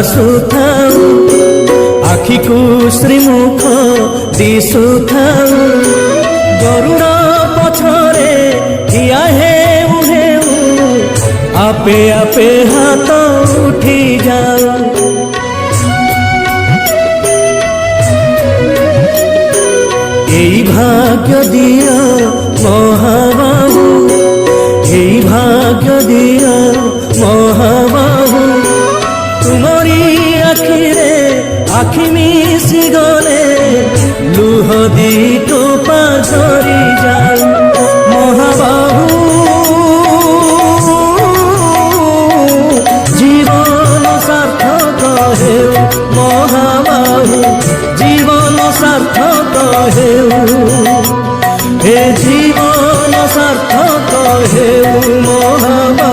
ଆସୁଥାଉ ଆଖିକୁ ଶ୍ରୀମୁଖ ଦିଶୁଥାଉ ଗରୁଡ଼ ପଛରେ ଠିଆ ହେଉ ହେଉ ଆପେ ଆପେ ହାତ ଉଠି ଯାଉ। এই ভাগ্য দিও মহাবাহু, এই ভাগ্য দিও মহাবাহু, তুমরি আখিরে আখি মিশি গল